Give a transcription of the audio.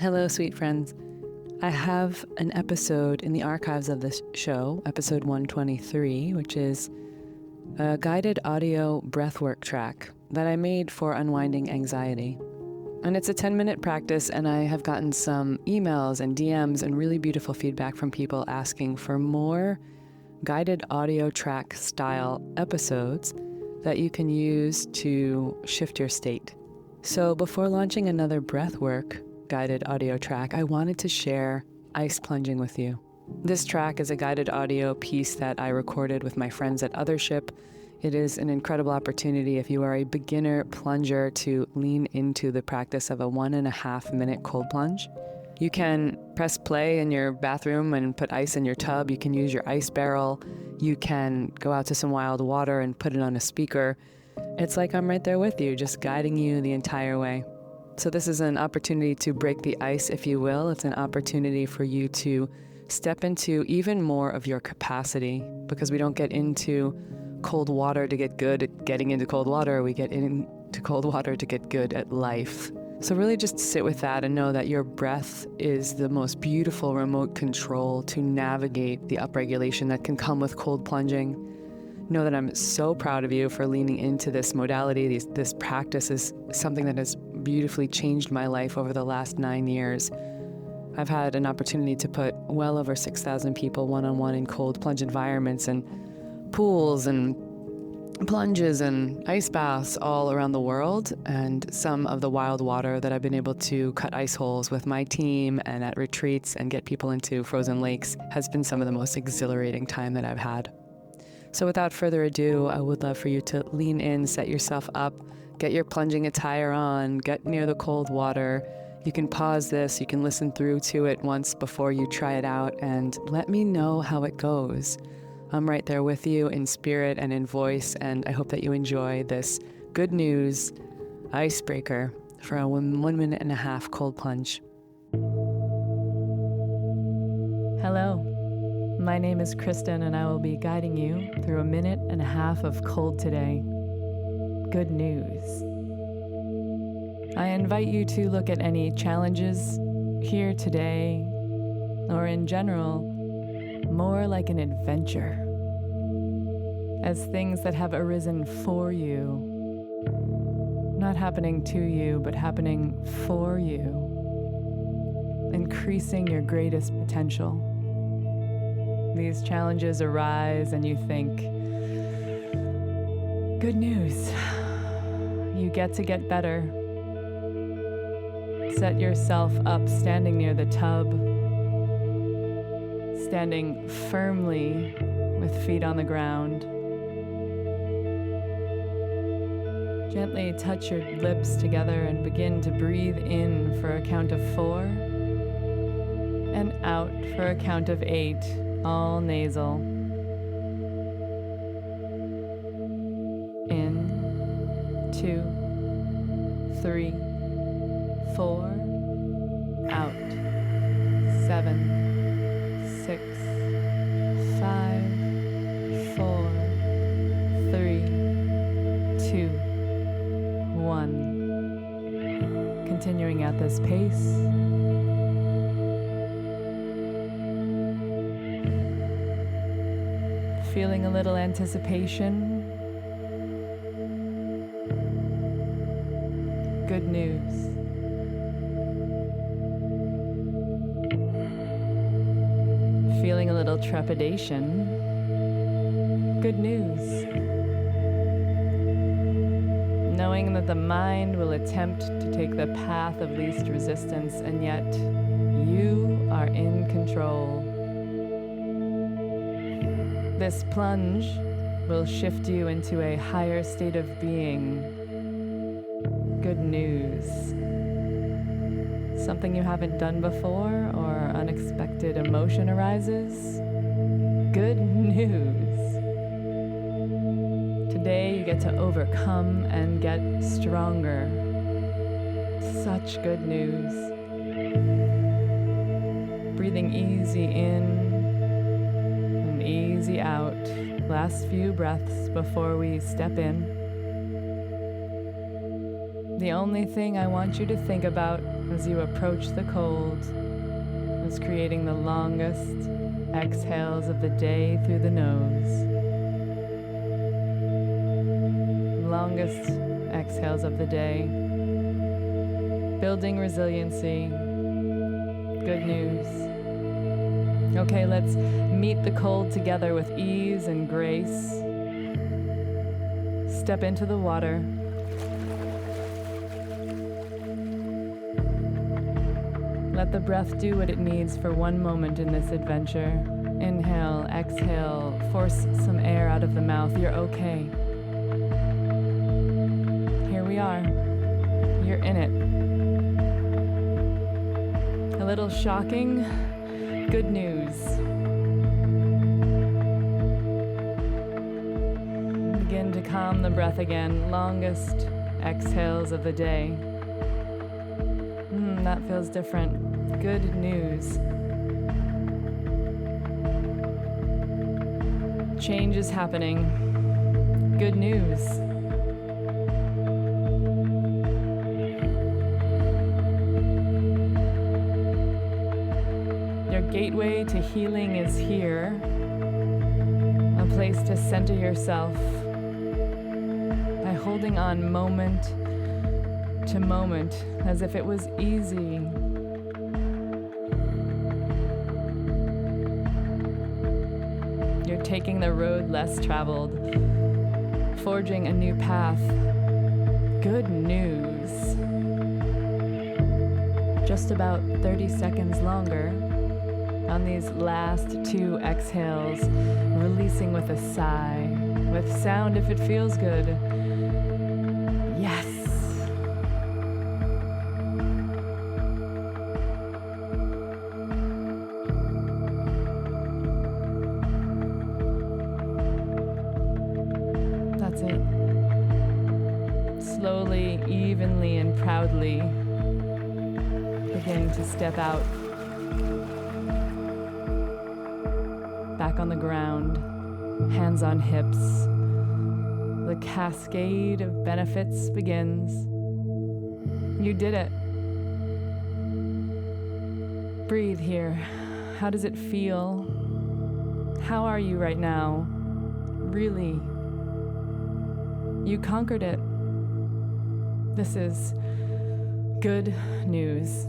Hello, sweet friends. I have an episode in the archives of this show, episode 123, which is a guided audio breathwork track that I made for unwinding anxiety. And it's a 10-minute practice, and I have gotten some emails and DMs and really beautiful feedback from people asking for more guided audio track style episodes that you can use to shift your state. So before launching another breathwork guided audio track, I wanted to share ice plunging with you. This track is a guided audio piece that I recorded with my friends at Othership. It is an incredible opportunity if you are a beginner plunger to lean into the practice of a 1.5 minute cold plunge. You can press play in your bathroom and put ice in your tub. You can use your ice barrel. You can go out to some wild water and put it on a speaker. It's like I'm right there with you, just guiding you the entire way. So this is an opportunity to break the ice, if you will. It's an opportunity for you to step into even more of your capacity, because we don't get into cold water to get good at getting into cold water. We get into cold water to get good at life. So really just sit with that and know that your breath is the most beautiful remote control to navigate the upregulation that can come with cold plunging. Know that I'm so proud of you for leaning into this modality. This practice is something that has beautifully changed my life over the last 9 years. I've had an opportunity to put well over 6,000 people one-on-one in cold plunge environments and pools and plunges and ice baths all around the world, and some of the wild water that I've been able to cut ice holes with my team and at retreats and get people into frozen lakes has been some of the most exhilarating time that I've had. So without further ado, I would love for you to lean in, set yourself up, get your plunging attire on, get near the cold water. You can pause this, you can listen through to it once before you try it out, and let me know how it goes. I'm right there with you in spirit and in voice, and I hope that you enjoy this good news icebreaker for a 1.5 minute cold plunge. Hello. My name is Kristin, and I will be guiding you through 1.5 minutes of cold today. Good news. I invite you to look at any challenges here today, or in general, more like an adventure, as things that have arisen for you, not happening to you, but happening for you, increasing your greatest potential. These challenges arise and you think, good news, you get to get better. Set yourself up standing near the tub, standing firmly with feet on the ground. Gently touch your lips together and begin to breathe in for a count of 4 and out for a count of 8. All nasal. In, 2, 3, 4, out, 7, 6, 5, 4, 3, 2, 1. Continuing at this pace. Feeling a little anticipation. Good news. Feeling a little trepidation. Good news. Knowing that the mind will attempt to take the path of least resistance, and yet you are in control. This plunge will shift you into a higher state of being. Good news. Something you haven't done before or unexpected emotion arises. Good news. Today you get to overcome and get stronger. Such good news. Breathing easy in. Easy out. Last few breaths before we step in. The only thing I want you to think about as you approach the cold is creating the longest exhales of the day through the nose. Longest exhales of the day. Building resiliency. Good news. Okay, let's meet the cold together with ease and grace. Step into the water. Let the breath do what it needs for one moment in this adventure. Inhale, exhale, force some air out of the mouth. You're okay. Here we are. You're in it. A little shocking. Good news. Begin to calm the breath again. Longest exhales of the day. That feels different. Good news. Change is happening. Good news. Your gateway to healing is here. A place to center yourself by holding on moment to moment as if it was easy. You're taking the road less traveled, forging a new path. Good news. Just about 30 seconds longer on these last 2 exhales, releasing with a sigh, with sound if it feels good. Yes. That's it. Slowly, evenly, and proudly beginning to step out. Back on the ground, hands on hips. The cascade of benefits begins. You did it. Breathe here. How does it feel? How are you right now? Really? You conquered it. This is good news.